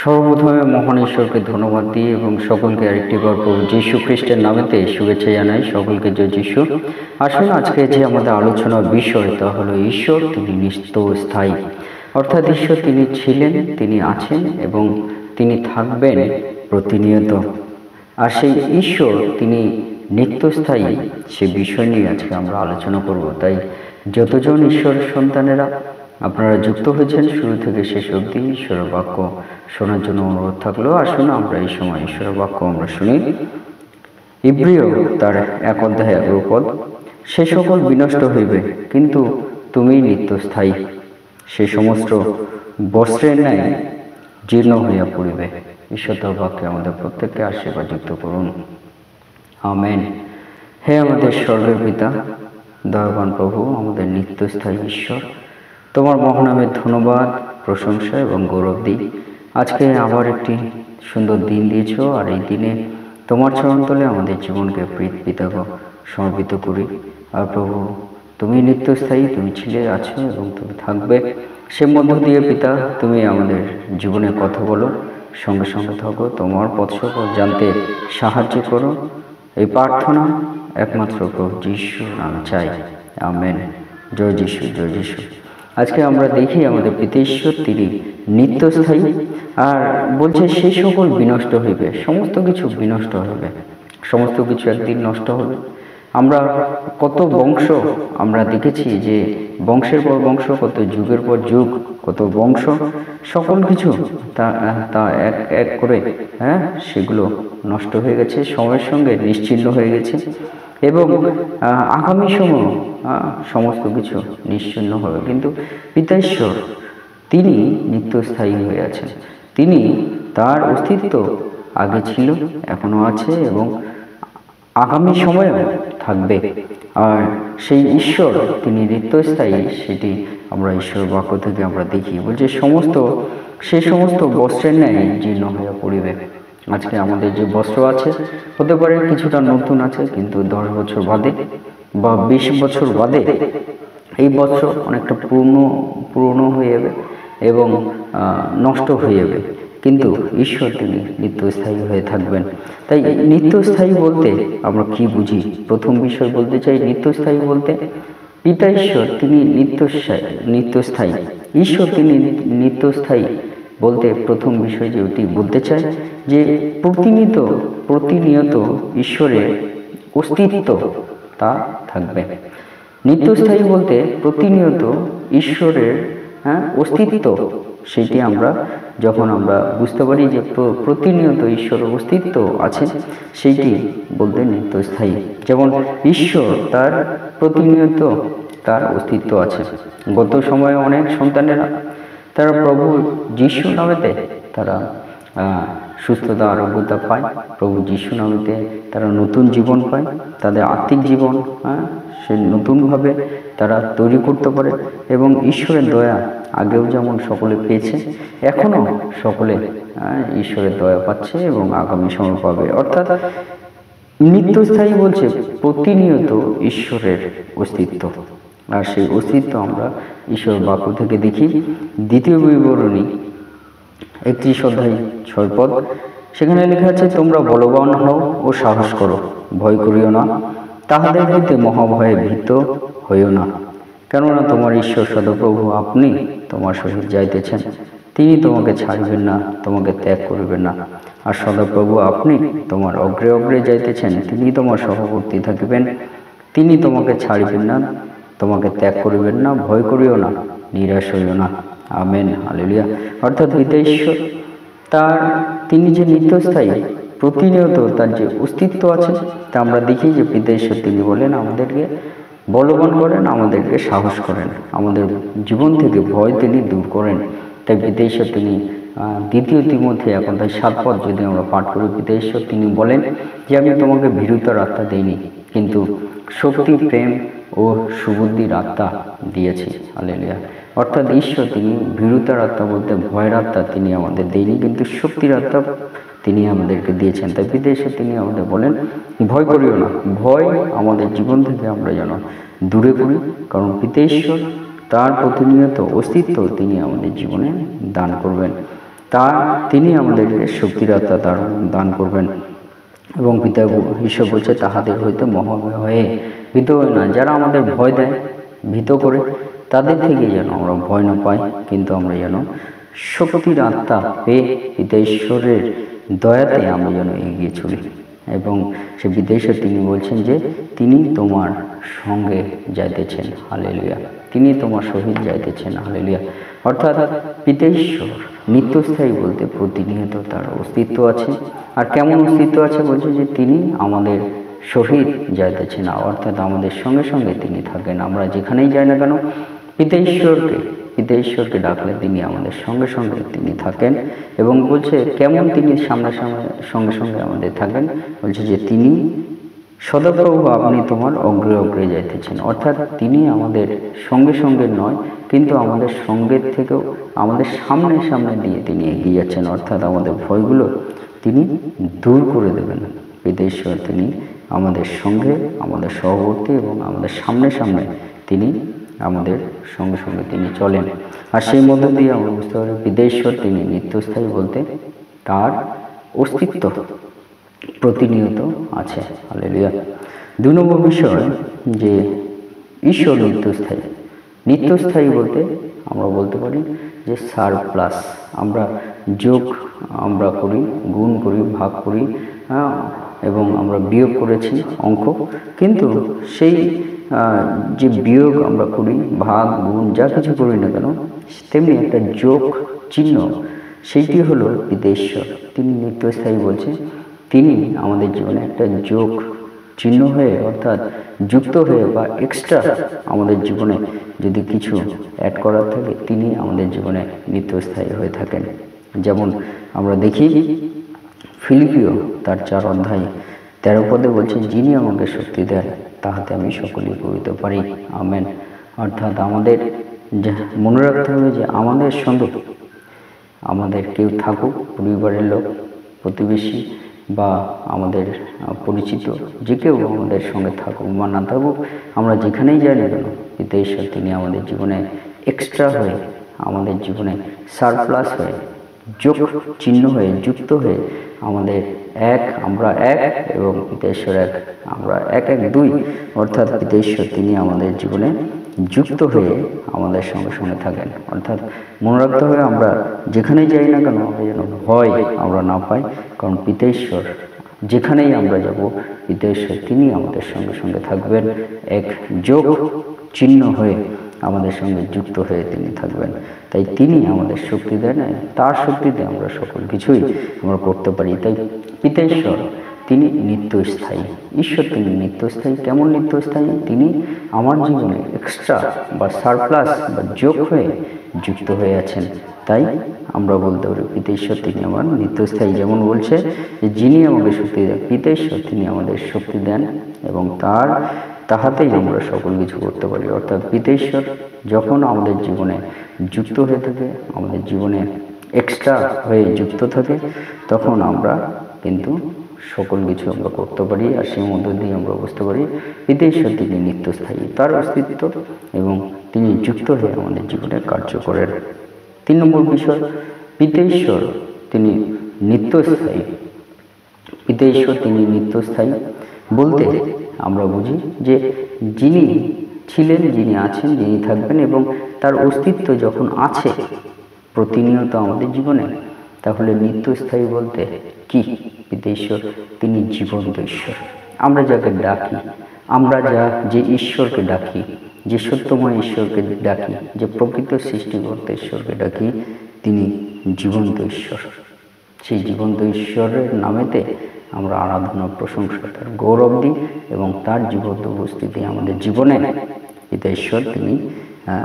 সর্বপ্রথমে মহান ঈশ্বরকে ধন্যবাদ দিই এবং সকলকে আরেকটি বার প্রভু যীশু খ্রিস্টের নামেতে শুভেচ্ছা জানাই। সকলকে জয় যীশু। আসুন আজকে যে আমাদের আলোচনার বিষয় তা হলো ঈশ্বর তিনি নিত্যস্থায়ী, অর্থাৎ ঈশ্বর তিনি ছিলেন, তিনি আছেন এবং তিনি থাকবেন প্রতিনিয়ত। আর সেই ঈশ্বর তিনি নিত্যস্থায়ী, সে বিষয় নিয়ে আজকে আমরা আলোচনা করব। তাই যতজন ঈশ্বরের সন্তানেরা আপনারা যুক্ত হয়েছেন শুরু থেকে শেষ অবধি ঈশ্বরের বাক্য শোনার জন্য অনুরোধ থাকলো। আসুন আমরা এই সময় ঈশ্বরের বাক্য আমরা শুনি। ইব্রিয় তার 1 অধ্যায় 11 পদ, সে সকল বিনষ্ট হইবে কিন্তু তুমি নিত্যস্থায়ী, সে সমস্ত বস্ত্রের ন্যায় জীর্ণ হইয়া পড়িবে। ঈশ্বর তার বাক্যে আমাদের প্রত্যেককে আশীর্বাদ যুক্ত করুন, আমেন। হে আমাদের স্বর্গের পিতা, দয়াবান প্রভু, আমাদের নিত্যস্থায়ী ঈশ্বর, তোমার মহানামের ধন্যবাদ, প্রশংসা এবং গৌরব দিই। আজকে আবার একটি সুন্দর দিন দিয়েছ, আর এই দিনে তোমার চরণতলে আমাদের জীবনকে পিতাকে সমর্পিত করি। আর প্রভু, তুমি নিত্যস্থায়ী, তুমি ছিলে, আছো এবং তুমি থাকবে। সে মধ্য দিয়ে পিতা তুমি আমাদের জীবনে কথা বলো, সঙ্গে সঙ্গে থাকো, তোমার পথ সকল জানতে সাহায্য করো। এই প্রার্থনা একমাত্র প্রভু যিশুর নামে চাই, আমেন। জয় যিশু, জয় যিশু। আজকে আমরা দেখি আমাদের পিতা ঈশ্বর তিনি নিত্যস্থায়ী, আর বলছে সেই সকল বিনষ্ট হইবে, সমস্ত কিছু বিনষ্ট হইবে, সমস্ত কিছু একদিন নষ্ট হবে। আমরা কত বংশ আমরা দেখেছি যে বংশের পর বংশ, কত যুগের পর যুগ, কত বংশ, সকল কিছু তা এক এক করে সেগুলো নষ্ট হয়ে গেছে, সময়ের সঙ্গে নিশ্চিহ্ন হয়ে গেছে এবং আগামী সময় সমস্ত কিছু নিশ্চিহ্ন হবে। কিন্তু পিতা ঈশ্বর তিনি নিত্যস্থায়ী হয়ে আছেন। তিনি তার অস্তিত্ব আগে ছিল, এখনো আছে এবং আগামী সময়েও থাকবে। আর সেই ঈশ্বর তিনি নিত্যস্থায়ী, সেটি আমরা ঈশ্বর বাক্য থেকে আমরা দেখি। বলছে সে সমস্ত বস্ত্রের ন্যায় জীর্ণ হয়ে পড়িবে। আজকে আমাদের যে বস্ত্র আছে, হতে পারে কিছুটা নতুন আছে, কিন্তু 10 বছর বাদে বা 20 বছর বাদে এই বস্ত্র অনেকটা পুরনো হয়ে যাবে এবং নষ্ট হয়ে যাবে। কিন্তু ঈশ্বর তিনি নিত্যস্থায়ী হয়ে থাকবেন। তাই নিত্যস্থায়ী বলতে আমরা কি বুঝি? প্রথম বিষয় বলতে চাই, নিত্যস্থায়ী বলতে পিতা ঈশ্বর তিনি নিত্যস্থায়ী। ঈশ্বর তিনি নিত্যস্থায়ী বলতে প্রথম বিষয় যেটি বলতে চাই যে প্রতিনিয়ত ঈশ্বরের অস্তিত্ব তা থাকবে। নিত্যস্থায়ী বলতে প্রতিনিয়ত ঈশ্বরের অস্তিত্ব, সেটি আমরা যখন আমরা বুঝতে পারি যে প্রতিনিয়ত ঈশ্বরের অস্তিত্ব আছে, সেইটি বলতে নিত্যস্থায়ী। যেমন ঈশ্বর তার প্রতিনিয়ত তার অস্তিত্ব আছে। গত সময়ে অনেক সন্তানেরা তারা প্রভু যিশু নামেতে তারা সুস্থতা আরোগ্যতা পায়, প্রভু যিশু নামেতে তারা নতুন জীবন পায়, তাদের আত্মিক জীবন সে নতুনভাবে তারা তৈরি করতে পারে এবং ঈশ্বরের দয়া আগেও যেমন সকলে পেয়েছে, এখনো সকলে ঈশ্বরের দয়া পাচ্ছে এবং আগামী সময় পাবে। অর্থাৎ নিত্যস্থায়ী বলছে প্রতিনিয়ত ঈশ্বরের অস্তিত্ব, আর সেই অস্তিত্ব আমরা ঈশ্বর বাক্য থেকে দেখি। দ্বিতীয় বিবরণী 31 অধ্যায় 6 পদ, সেখানে লেখা আছে, তোমরা বলবান হও ও সাহস করো, ভয় করিও না, তাহাদের হইতে মহাভয়ে ভীত হইও না, কেননা তোমার ঈশ্বর সদাপ্রভু আপনি তোমার সহিত যাইতেছেন, তিনি তোমাকে ছাড়িবেন না, তোমাকে ত্যাগ করিবেন না। আর সদাপ্রভু আপনি তোমার অগ্রে অগ্রে যাইতেছেন, তিনি তোমার সহবর্তী থাকিবেন, তিনি তোমাকে ছাড়িবেন না, তোমাকে ত্যাগ করিবেন না, ভয় করিও না, নিরাশ হইও না, আমেন, হালেলুয়া। অর্থাৎ পিতা ঈশ্বর তিনি যে নিত্যস্থায়ী, প্রতিনিয়ত তার যে অস্তিত্ব আছে তা আমরা দেখি যে পিতা ঈশ্বর তিনি বলেন আমাদেরকে বলবান করেন, আমাদেরকে সাহস করেন, আমাদের জীবন থেকে ভয় তিনি দূর করেন। তাই পিতা ঈশ্বর তিনি 2 তিমথি 1 অধ্যায় 7 পদ যদি আমরা পাঠ করি, পিতা ঈশ্বর তিনি বলেন যে আমি তোমাকে ভীরুতার আত্মা দেইনি, কিন্তু শক্তি, প্রেম ও সুবুদ্ধির আত্মা দিয়েছি, হালেলুয়া। অর্থাৎ ঈশ্বর তিনি ভীরুতার আত্মা বলতে ভয়ের আত্মা তিনি আমাদের দেয়নি, কিন্তু শক্তির আত্মা তিনি আমাদেরকে দিয়েছেন। তাই পিতা ঈশ্বর তিনি আমাদের বলেন ভয় করিও না। ভয় আমাদের জীবন থেকে আমরা যেন দূরে করি, কারণ পিতা ঈশ্বর তার প্রতিনিয়ত অস্তিত্ব তিনি আমাদের জীবনে দান করবেন। তা তিনি আমাদেরকে শক্তির আত্মা দান করবেন। এবং পিতা ঈশ্বর বলছে, তাহাদের হইতে মহাভয় হয়ে ভীত হয় না। যারা আমাদের ভয় দেয়, ভীত করে, তাদের থেকে যেন আমরা ভয় না পাই, কিন্তু আমরা যেন শক্তির আত্মা পেয়ে পিতা ঈশ্বরের দয়াতে আমরা যেন এগিয়ে চলি। এবং সে পিতা ঈশ্বর তিনি বলছেন যে তিনি তোমার সঙ্গে যাইতেছেন, হালেলুয়া। তিনি তোমার সহিত যাইতেছেন, হালেলুয়া। অর্থাৎ পিতা ঈশ্বর নিত্যস্থায়ী বলতে প্রতিনিয়ত তার অস্তিত্ব আছে। আর কেমন অস্তিত্ব আছে বলছে যে তিনি আমাদের সহিত যাইতেছেন, অর্থাৎ আমাদের সঙ্গে সঙ্গে তিনি থাকেন। আমরা যেখানেই যাই না কেন পিতা ঈশ্বরকে ডাকলে তিনি আমাদের সঙ্গে সঙ্গে তিনি থাকেন। এবং বলছে কেমন তিনি সঙ্গে সঙ্গে আমাদের থাকেন, বলছে যে তিনি সদাপ্রভু আপনি তোমার অগ্রে অগ্রে যাইতেছেন। অর্থাৎ তিনি আমাদের সঙ্গে সঙ্গে নয়, কিন্তু আমাদের সঙ্গের থেকেও আমাদের সামনে দিয়ে তিনি এগিয়ে যাচ্ছেন। অর্থাৎ আমাদের ভয়গুলো তিনি দূর করে দেবেন। পিতা ঈশ্বর তিনি আমাদের সঙ্গে, আমাদের সহবর্তী এবং আমাদের সামনে তিনি আমাদের সঙ্গে সঙ্গে তিনি চলেন। আর সেই মধ্য দিয়ে আমরা বুঝতে পারি পিতা ঈশ্বর তিনি নিত্যস্থায়ী বলতে তার অস্তিত্ব প্রতিনিয়ত আছে, হালেলুয়া। 2 নম্বর বিষয় যে ঈশ্বর নিত্যস্থায়ী বলতে আমরা বলতে পারি যে সারপ্লাস। আমরা যোগ আমরা করি, গুণ করি, ভাগ করি, এবং আমরা বিয়োগ করেছি অঙ্ক, কিন্তু সেই যে বিয়োগ আমরা করি, ভাগ গুণ যা কিছু করি না কেন, তেমনি একটা যোগ চিহ্ন, সেইটি হলো পিতা ঈশ্বর। তিনি নিত্যস্থায়ী বলছে তিনি আমাদের জীবনে একটা যোগ চিহ্ন হয়ে, অর্থাৎ যুক্ত হয়ে বা এক্সট্রা আমাদের জীবনে যদি কিছু অ্যাড করার থাকে, তিনি আমাদের জীবনে নিত্যস্থায়ী হয়ে থাকেন। যেমন আমরা দেখি ফিলিপিও তার 4 অধ্যায় 13 পদে বলছে, যিনি আমাকে শক্তি দেন তাহাতে আমি সকলেই করিতে পারি, আমেন। অর্থাৎ আমাদের মনে রাখতে হবে যে আমাদের সঙ্গে আমাদের কেউ থাকুক, পরিবারের লোক, প্রতিবেশী বা আমাদের পরিচিত যে কেউ আমাদের সঙ্গে থাকুক বা না থাকুক, আমরা যেখানেই যাই না কেন পিতা ঈশ্বর তিনি আমাদের জীবনে এক্সট্রা হয়ে, আমাদের জীবনে সারপ্লাস হয়ে, যোগ চিহ্ন হয়ে, যুক্ত হয়ে আমাদের আমরা এক এবং পিতা ঈশ্বর এক, আমরা এক 2। অর্থাৎ পিতা ঈশ্বর তিনি আমাদের জীবনে যুক্ত হয়ে আমাদের সঙ্গে সঙ্গে থাকেন। অর্থাৎ মনে রাখতে হবে আমরা যেখানেই যাই না কেন আমরা যেন ভয় আমরা না পাই, কারণ পিতা ঈশ্বর যেখানেই আমরা যাব পিতা ঈশ্বর তিনি আমাদের সঙ্গে সঙ্গে থাকবেন, এক যোগ চিহ্ন হয়ে আমাদের সঙ্গে যুক্ত হয়ে তিনি থাকবেন। তাই তিনি আমাদের শক্তি দেন, তার শক্তিতে আমরা সকল কিছুই আমরা করতে পারি। তাই পিতা ঈশ্বর তিনি নিত্যস্থায়ী। ঈশ্বর তিনি নিত্যস্থায়ী। কেমন নিত্যস্থায়ী? তিনি আমার জীবনে এক্সট্রা বা সারপ্লাস বা যোগ হয়ে যুক্ত হয়ে আছেন। তাই আমরা বলতে পারি পিতা ঈশ্বর তিনি আমার নিত্যস্থায়ী। যেমন বলছে যে যিনি আমাকে শক্তি দেন, পিতা ঈশ্বর তিনি আমাদের শক্তি দেন এবং তাহাতেই আমরা সকল কিছু করতে পারি। অর্থাৎ পিতা ঈশ্বর যখন আমাদের জীবনে যুক্ত হয়ে থাকে, আমাদের জীবনে এক্সট্রা হয়ে যুক্ত থাকে, তখন আমরা কিন্তু সকল কিছু আমরা করতে পারি। আর সেই মধ্য দিয়ে আমরা বুঝতে পারি পিতা ঈশ্বর তিনি নিত্যস্থায়ী, তার অস্তিত্ব এবং তিনি যুক্ত হয়ে আমাদের জীবনে কার্য করেন। 3 নম্বর বিষয়, পিতা ঈশ্বর তিনি নিত্যস্থায়ী। পিতা ঈশ্বর তিনি নিত্যস্থায়ী বলতে আমরা বুঝি যে যিনি ছিলেন, যিনি আছেন, যিনি থাকবেন এবং তার অস্তিত্ব যখন আছে প্রতিনিয়ত আমাদের জীবনে, তাহলে নিত্যস্থায়ী বলতে কি? পিতা ঈশ্বর তিনি জীবন্ত ঈশ্বর। আমরা যাকে ডাকি, আমরা যে ঈশ্বরকে ডাকি, যে সত্যময় ঈশ্বরকে ডাকি, যে প্রকৃত সৃষ্টিকর্তা ঈশ্বরকে ডাকি, তিনি জীবন্ত ঈশ্বর। সেই জীবন্ত ঈশ্বরের নামেতে আমরা আরাধনা, প্রশংসা, তার গৌরব দিই এবং তার জীবন্ত উপস্থিতি আমাদের জীবনে পিতা ঈশ্বর তিনি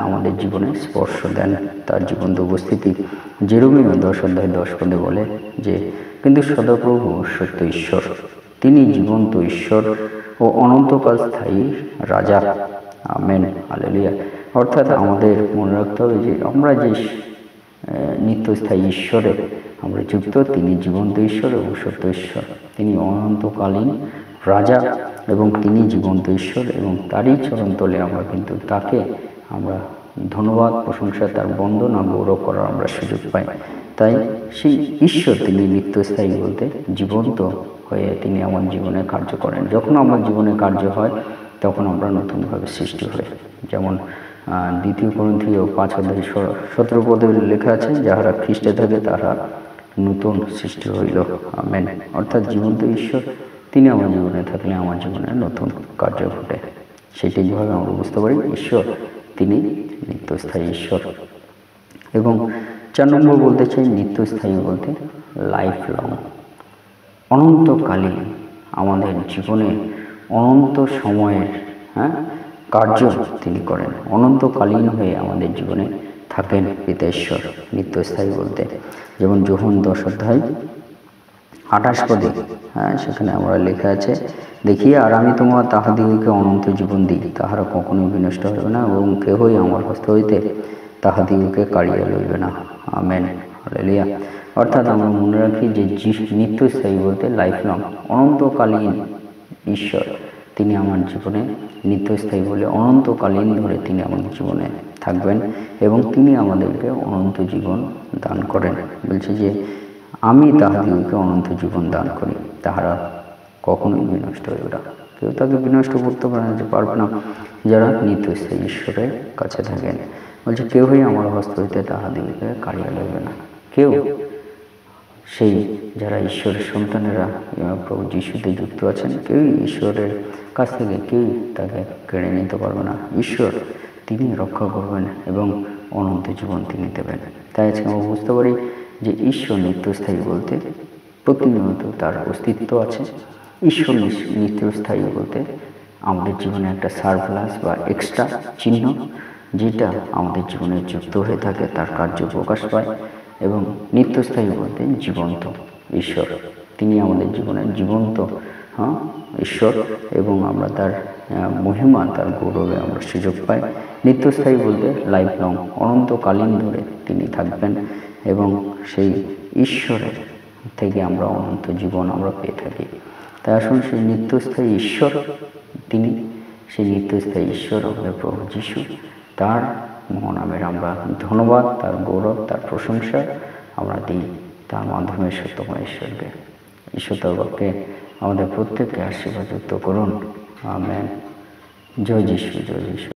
আমাদের জীবনে স্পর্শ দেন, তার জীবন্ত উপস্থিতি। জেরেমিয়া 10 অধ্যায় 10 পদে বলে যে কিন্তু সদাপ্রভু সত্য ঈশ্বর, তিনি জীবন্ত ঈশ্বর ও অনন্তকাল স্থায়ী রাজা, আমেন, হালেলুয়া। অর্থাৎ আমাদের মনে রাখতে হবে যে আমরা যে নিত্যস্থায়ী ঈশ্বরে আমরা যুক্ত, তিনি জীবন্ত ঈশ্বর এবং সত্য ঈশ্বর, তিনি অনন্তকালীন রাজা এবং তিনি জীবন্ত ঈশ্বর এবং তারই চরণতলে আমরা কিন্তু তাকে আমরা ধন্যবাদ, প্রশংসা, তার বন্দনা আর গৌরব করার আমরা সুযোগ পাই। তাই সেই ঈশ্বর তিনি নিত্যস্থায়ী বলতে জীবন্ত হয়ে তিনি আমার জীবনে কার্য করেন। যখন আমার জীবনে কার্য হয় তখন আমরা নতুনভাবে সৃষ্টি হই। যেমন 2 কোরিন্থীয় 5:17 লেখা আছে, যাহারা খ্রিস্টে থাকে তারা নতুন সৃষ্টি হইল। আমেন। অর্থাৎ জীবন্ত ঈশ্বর তিনি আমার জীবনে থাকলে আমার জীবনে নতুন কার্য ঘটে। সেটি কীভাবে আমরা বুঝতে পারি? ঈশ্বর তিনি নিত্যস্থায়ী ঈশ্বর। এবং 4 নম্বর বলতে চাই, নিত্যস্থায়ী বলতে লাইফ লং, অনন্তকালীন আমাদের জীবনে অনন্ত সময়ের কার্য তিনি করেন, অনন্তকালীন হয়ে আমাদের জীবনে থাকেন পিতা ঈশ্বর নিত্যস্থায়ী বলতে। যেমন যোহন 10:28 সেখানে আমরা লেখা আছে, দেখিয়ে আর আমি তোমার তাহাদিগকে অনন্ত জীবন দিই, তাহারা কখনোই বিনষ্ট হইবে না এবং কেহই আমার হস্ত হইতে তাহাদিগকে কাড়িয়া লইবে না। Amen, hallelujah. অর্থাৎ আমরা মনে রাখি যে নিত্যস্থায়ী বলতে লাইফ লং, অনন্তকালীন ঈশ্বর তিনি আমার জীবনে নিত্যস্থায়ী বলে অনন্তকালীন ধরে তিনি আমাদের জীবনে থাকবেন এবং তিনি আমাদেরকে অনন্ত জীবন দান করেন। বলছে যে আমি তাহাদিগকে অনন্ত জীবন দান করি, তাহারা কখনোই বিনষ্ট হইবে না। কেউ তাকে বিনষ্ট করতে পারবে না যারা নিত্যস্থায়ী ঈশ্বরের কাছে থাকেন। বলছে কেউই আমার হস্ত হইতে তাহাদিগকে কাড়িয়া লইবে না। কেউ, সেই যারা ঈশ্বরের সন্তানেরা প্রভু যিশুতে যুক্ত আছেন, কেউই ঈশ্বরের কাছ থেকে কেউই তাকে কেড়ে নিতে পারবে না। ঈশ্বর তিনি রক্ষা করবেন এবং অনন্ত জীবন তিনি দেবেন। তাই আজকে আমরা বুঝতে পারি যে ঈশ্বর নিত্যস্থায়ী বলতে প্রতিনিয়ত তার অস্তিত্ব আছে। ঈশ্বর নিত্যস্থায়ী বলতে আমাদের জীবনে একটা সারপ্লাস বা এক্সট্রা চিহ্ন, যেটা আমাদের জীবনে যুক্ত হয়ে থাকে, তার কার্য প্রকাশ পায়। এবং নিত্যস্থায়ী বলতে জীবন্ত ঈশ্বর, তিনি আমাদের জীবনে জীবন্ত ঈশ্বর এবং আমরা তার মহিমা, তার গৌরবে আমরা সুযোগ পাই। নিত্যস্থায়ী বলতে লাইফ লং, অনন্তকালীন ধরে তিনি থাকবেন এবং সেই ঈশ্বরের থেকে আমরা অনন্ত জীবন আমরা পেয়ে থাকি। তাই আসুন সেই নিত্যস্থায়ী ঈশ্বর, তিনি সেই নিত্যস্থায়ী ঈশ্বর আমাদের প্রভু যিশু, তার মহানামের আমরা ধন্যবাদ, তার গৌরব, তার প্রশংসা আমরা দিই তার মাধ্যমে সত্যময় ঈশ্বরকে। ঈশ্বর তার বাক্যে আমাদের প্রত্যেককে আশীর্বাদ যুক্ত করুন। আমেন। জয় যিশু, জয় যিশু।